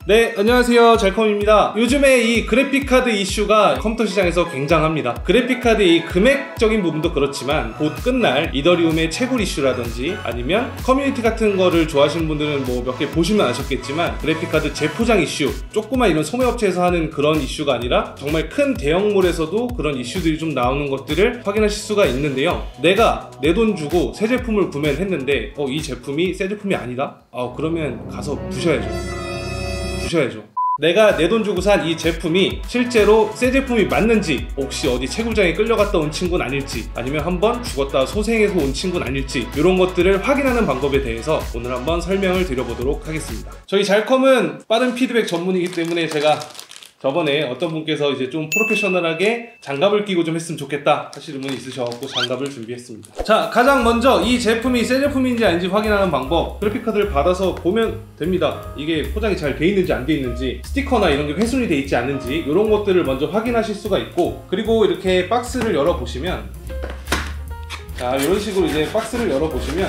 네, 안녕하세요. 잘컴입니다. 요즘에 이 그래픽카드 이슈가 컴퓨터 시장에서 굉장합니다. 그래픽카드의 이 금액적인 부분도 그렇지만 곧 끝날 이더리움의 채굴 이슈라든지 아니면 커뮤니티 같은 거를 좋아하시는 분들은 뭐 몇 개 보시면 아셨겠지만 그래픽카드 재포장 이슈, 조그만 이런 소매업체에서 하는 그런 이슈가 아니라 정말 큰 대형몰에서도 그런 이슈들이 좀 나오는 것들을 확인하실 수가 있는데요. 내가 내 돈 주고 새 제품을 구매를 했는데 이 제품이 새 제품이 아니다? 그러면 가서 부셔야죠. 내가 내 돈 주고 산 이 제품이 실제로 새 제품이 맞는지, 혹시 어디 채굴장에 끌려갔다 온 친구는 아닐지, 아니면 한번 죽었다 소생해서 온 친구는 아닐지, 이런 것들을 확인하는 방법에 대해서 오늘 한번 설명을 드려보도록 하겠습니다. 저희 잘컴은 빠른 피드백 전문이기 때문에 제가 저번에 어떤 분께서 이제 좀 프로페셔널하게 장갑을 끼고 좀 했으면 좋겠다 하시는 분이 있으셔서 장갑을 준비했습니다. 자, 가장 먼저 이 제품이 새 제품인지 아닌지 확인하는 방법, 그래픽카드를 받아서 보면 됩니다. 이게 포장이 잘 돼 있는지 안 돼 있는지, 스티커나 이런 게 훼손이 돼 있지 않는지, 이런 것들을 먼저 확인하실 수가 있고, 그리고 이렇게 박스를 열어보시면, 자, 이런 식으로 이제 박스를 열어보시면,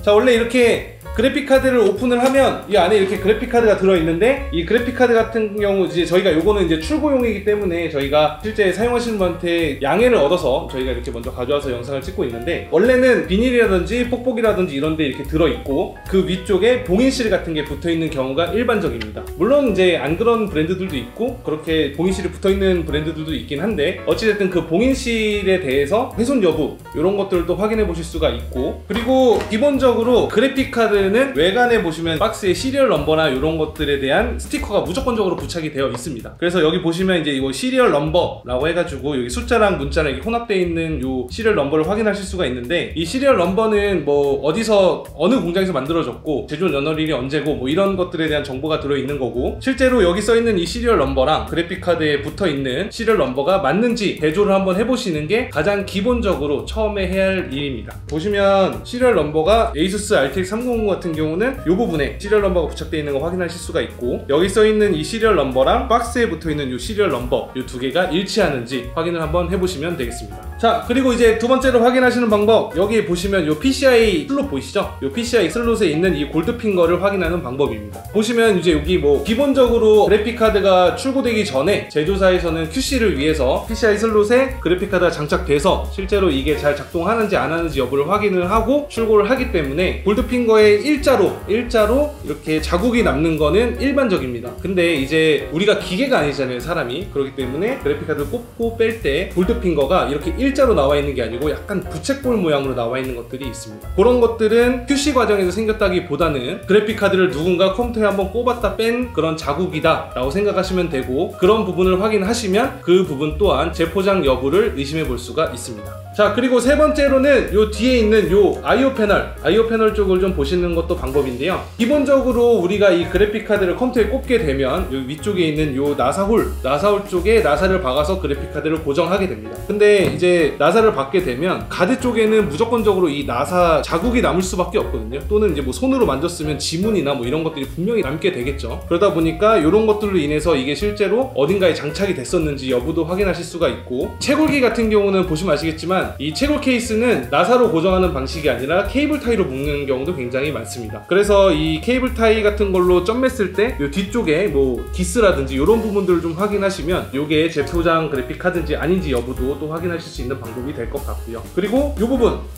자, 원래 이렇게 그래픽카드를 오픈을 하면 이 안에 이렇게 그래픽카드가 들어있는데, 이 그래픽카드 같은 경우 이제 저희가 요거는 이제 출고용이기 때문에 저희가 실제 사용하시는 분한테 양해를 얻어서 저희가 이렇게 먼저 가져와서 영상을 찍고 있는데, 원래는 비닐이라든지 뽁뽁이라든지 이런 데 이렇게 들어있고 그 위쪽에 봉인실 같은 게 붙어있는 경우가 일반적입니다. 물론 이제 안 그런 브랜드들도 있고 그렇게 봉인실이 붙어있는 브랜드들도 있긴 한데, 어찌됐든 그 봉인실에 대해서 훼손 여부 이런 것들도 확인해 보실 수가 있고, 그리고 기본적으로 그래픽카드 외관에 보시면 박스에 시리얼 넘버나 이런 것들에 대한 스티커가 무조건적으로 부착이 되어 있습니다. 그래서 여기 보시면 이제 이거 시리얼 넘버라고 해가지고 여기 숫자랑 문자랑 이렇게 혼합되어 있는 요 시리얼 넘버를 확인하실 수가 있는데, 이 시리얼 넘버는 뭐 어디서 어느 공장에서 만들어졌고 제조 연월일이 언제고 뭐 이런 것들에 대한 정보가 들어있는 거고, 실제로 여기 써있는 이 시리얼 넘버랑 그래픽카드에 붙어있는 시리얼 넘버가 맞는지 대조를 한번 해보시는 게 가장 기본적으로 처음에 해야 할 일입니다. 보시면 시리얼 넘버가 ASUS RTX 390 같은 경우는 이 부분에 시리얼 넘버가 부착되어 있는 거 확인하실 수가 있고, 여기 써있는 이 시리얼 넘버랑 박스에 붙어있는 이 시리얼 넘버, 이 두 개가 일치하는지 확인을 한번 해보시면 되겠습니다. 자, 그리고 이제 두 번째로 확인하시는 방법, 여기 보시면 이 PCI 슬롯 보이시죠? 이 PCI 슬롯에 있는 이 골드핑거를 확인하는 방법입니다. 보시면 이제 여기 뭐 기본적으로 그래픽카드가 출고되기 전에 제조사에서는 QC를 위해서 PCI 슬롯에 그래픽카드가 장착돼서 실제로 이게 잘 작동하는지 안 하는지 여부를 확인을 하고 출고를 하기 때문에 골드핑거에 일자로 이렇게 자국이 남는 거는 일반적입니다. 근데 이제 우리가 기계가 아니잖아요, 사람이. 그렇기 때문에 그래픽카드를 꼽고 뺄 때 골드핑거가 이렇게 일자로 나와 있는 게 아니고 약간 부채꼴 모양으로 나와 있는 것들이 있습니다. 그런 것들은 QC 과정에서 생겼다기보다는 그래픽카드를 누군가 컴퓨터에 한번 꼽았다 뺀 그런 자국이다 라고 생각하시면 되고, 그런 부분을 확인하시면 그 부분 또한 재포장 여부를 의심해 볼 수가 있습니다. 자, 그리고 세 번째로는 요 뒤에 있는 요 IO 패널 쪽을 좀 보시는 것도 방법인데요. 기본적으로 우리가 이 그래픽카드를 컴퓨터에 꼽게 되면 요 위쪽에 있는 요 나사홀 쪽에 나사를 박아서 그래픽카드를 고정하게 됩니다. 근데 이제 나사를 박게 되면 가드 쪽에는 무조건적으로 이 나사 자국이 남을 수밖에 없거든요. 또는 이제 뭐 손으로 만졌으면 지문이나 뭐 이런 것들이 분명히 남게 되겠죠. 그러다 보니까 이런 것들로 인해서 이게 실제로 어딘가에 장착이 됐었는지 여부도 확인하실 수가 있고, 채굴기 같은 경우는 보시면 아시겠지만 이 채굴 케이스는 나사로 고정하는 방식이 아니라 케이블 타이로 묶는 경우도 굉장히 많습니다. 그래서 이 케이블 타이 같은 걸로 점맸을 때 이 뒤쪽에 뭐 기스라든지 이런 부분들을 좀 확인하시면 이게 재포장 그래픽 카드인지 아닌지 여부도 또 확인하실 수 있는 방법이 될 것 같고요. 그리고 이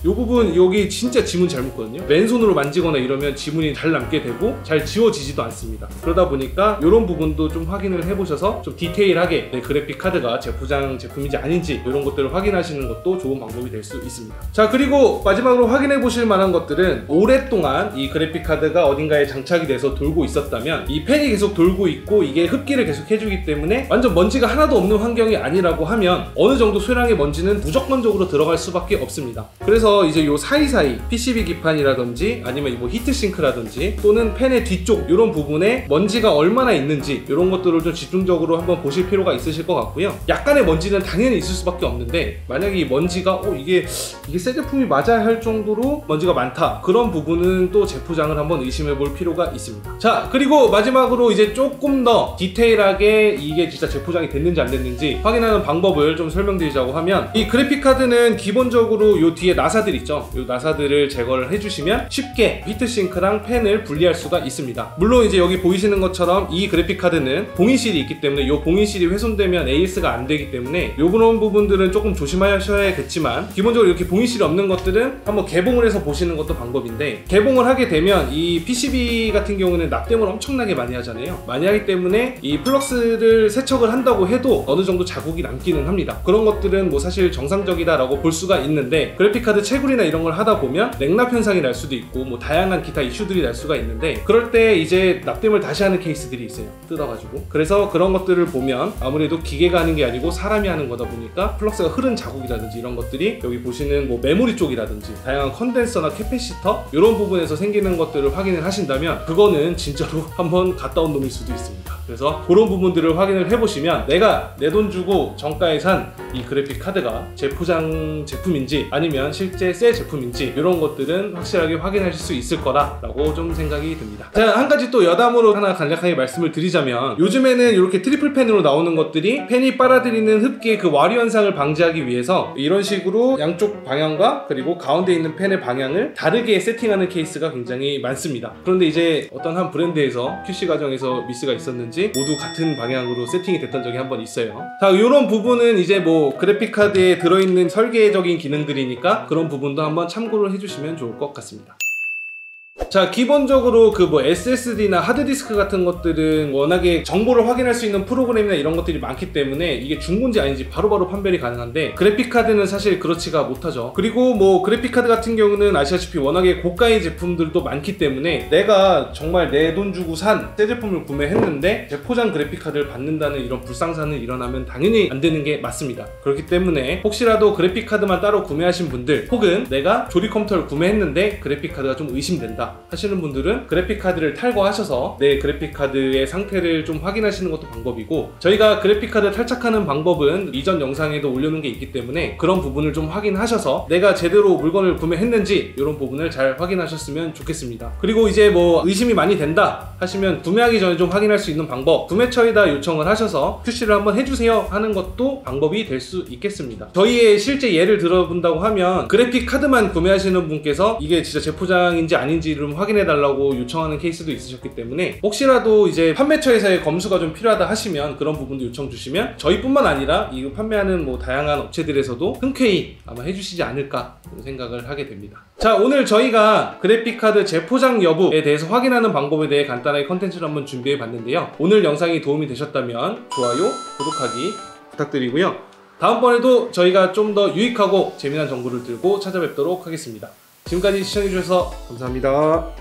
부분 여기 진짜 지문 잘 묻거든요. 맨손으로 만지거나 이러면 지문이 잘 남게 되고 잘 지워지지도 않습니다. 그러다 보니까 이런 부분도 좀 확인을 해보셔서 좀 디테일하게 내 그래픽 카드가 재포장 제품인지 아닌지 이런 것들을 확인하시는 것도 좋은 방법이 될 수 있습니다. 자, 그리고 마지막으로 확인해 보실 만한 것들은 오랫동안 이 그래픽 카드가 어딘가에 장착이 돼서 돌고 있었다면 이 팬이 계속 돌고 있고 이게 흡기를 계속 해주기 때문에 완전 먼지가 하나도 없는 환경이 아니라고 하면 어느 정도 수량의 먼지는 무조건적으로 들어갈 수밖에 없습니다. 그래서 이제 요 사이사이 PCB 기판이라든지 아니면 뭐 히트싱크라든지 또는 팬의 뒤쪽 이런 부분에 먼지가 얼마나 있는지 이런 것들을 좀 집중적으로 한번 보실 필요가 있으실 것 같고요. 약간의 먼지는 당연히 있을 수밖에 없는데, 만약에 이 먼지가 이게 새 제품이 맞아야 할 정도로 먼지가 많다, 그런 부분은 또 또 재포장을 한번 의심해 볼 필요가 있습니다. 자, 그리고 마지막으로 이제 조금 더 디테일하게 이게 진짜 재포장이 됐는지 안 됐는지 확인하는 방법을 좀 설명드리자고 하면, 이 그래픽카드는 기본적으로 요 뒤에 나사들 있죠. 요 나사들을 제거를 해주시면 쉽게 히트싱크랑 팬을 분리할 수가 있습니다. 물론 이제 여기 보이시는 것처럼 이 그래픽카드는 봉인실이 있기 때문에 요 봉인실이 훼손되면 AS가 안 되기 때문에 요런 부분들은 조금 조심하셔야겠지만, 기본적으로 이렇게 봉인실이 없는 것들은 한번 개봉을 해서 보시는 것도 방법인데, 개봉을 하게 되면 이 PCB 같은 경우는 납땜을 엄청나게 많이 하잖아요. 많이 하기 때문에 이 플럭스를 세척을 한다고 해도 어느 정도 자국이 남기는 합니다. 그런 것들은 뭐 사실 정상적이다라고 볼 수가 있는데, 그래픽카드 채굴이나 이런 걸 하다 보면 냉납 현상이 날 수도 있고 뭐 다양한 기타 이슈들이 날 수가 있는데, 그럴 때 이제 납땜을 다시 하는 케이스들이 있어요. 뜯어가지고. 그래서 그런 것들을 보면 아무래도 기계가 하는 게 아니고 사람이 하는 거다 보니까 플럭스가 흐른 자국이라든지 이런 것들이 여기 보시는 뭐 메모리 쪽이라든지 다양한 컨덴서나 캐패시터 이런 부분에서 생기는 것들을 확인을 하신다면 그거는 진짜로 한번 갔다 온 놈일 수도 있습니다. 그래서 그런 부분들을 확인을 해보시면 내가 내 돈 주고 정가에 산 이 그래픽 카드가 재포장 제품인지 아니면 실제 새 제품인지 이런 것들은 확실하게 확인하실 수 있을 거라고 좀 생각이 듭니다. 자, 한 가지 또 여담으로 하나 간략하게 말씀을 드리자면, 요즘에는 이렇게 트리플 펜으로 나오는 것들이 펜이 빨아들이는 흡기의 그 와류 현상을 방지하기 위해서 이런 식으로 양쪽 방향과 그리고 가운데 있는 펜의 방향을 다르게 세팅하는 케이스가 굉장히 많습니다. 그런데 이제 어떤 한 브랜드에서 QC 과정에서 미스가 있었는지 모두 같은 방향으로 세팅이 됐던 적이 한 번 있어요. 자, 이런 부분은 이제 뭐 그래픽카드에 들어있는 설계적인 기능들이니까 그런 부분도 한번 참고를 해주시면 좋을 것 같습니다. 자, 기본적으로 그 뭐 SSD나 하드디스크 같은 것들은 워낙에 정보를 확인할 수 있는 프로그램이나 이런 것들이 많기 때문에 이게 중고인지 아닌지 바로바로 판별이 가능한데, 그래픽카드는 사실 그렇지가 못하죠. 그리고 뭐 그래픽카드 같은 경우는 아시다시피 워낙에 고가의 제품들도 많기 때문에 내가 정말 내 돈 주고 산 새 제품을 구매했는데 재포장 그래픽카드를 받는다는 이런 불상사는 일어나면 당연히 안 되는 게 맞습니다. 그렇기 때문에 혹시라도 그래픽카드만 따로 구매하신 분들, 혹은 내가 조립 컴퓨터를 구매했는데 그래픽카드가 좀 의심된다 하시는 분들은 그래픽카드를 탈거하셔서 내 그래픽카드의 상태를 좀 확인하시는 것도 방법이고, 저희가 그래픽카드 탈착하는 방법은 이전 영상에도 올려놓은 게 있기 때문에 그런 부분을 좀 확인하셔서 내가 제대로 물건을 구매했는지 이런 부분을 잘 확인하셨으면 좋겠습니다. 그리고 이제 뭐 의심이 많이 된다 하시면 구매하기 전에 좀 확인할 수 있는 방법, 구매처에다 요청을 하셔서 QC를 한번 해주세요 하는 것도 방법이 될 수 있겠습니다. 저희의 실제 예를 들어본다고 하면, 그래픽카드만 구매하시는 분께서 이게 진짜 재포장인지 아닌지 좀 확인해달라고 요청하는 케이스도 있으셨기 때문에, 혹시라도 이제 판매처에서의 검수가 좀 필요하다 하시면 그런 부분도 요청 주시면 저희뿐만 아니라 이 판매하는 뭐 다양한 업체들에서도 흔쾌히 아마 해주시지 않을까 생각을 하게 됩니다. 자, 오늘 저희가 그래픽카드 재포장 여부에 대해서 확인하는 방법에 대해 간단하게 컨텐츠를 한번 준비해 봤는데요. 오늘 영상이 도움이 되셨다면 좋아요, 구독하기 부탁드리고요. 다음번에도 저희가 좀 더 유익하고 재미난 정보를 들고 찾아뵙도록 하겠습니다. 지금까지 시청해주셔서 감사합니다.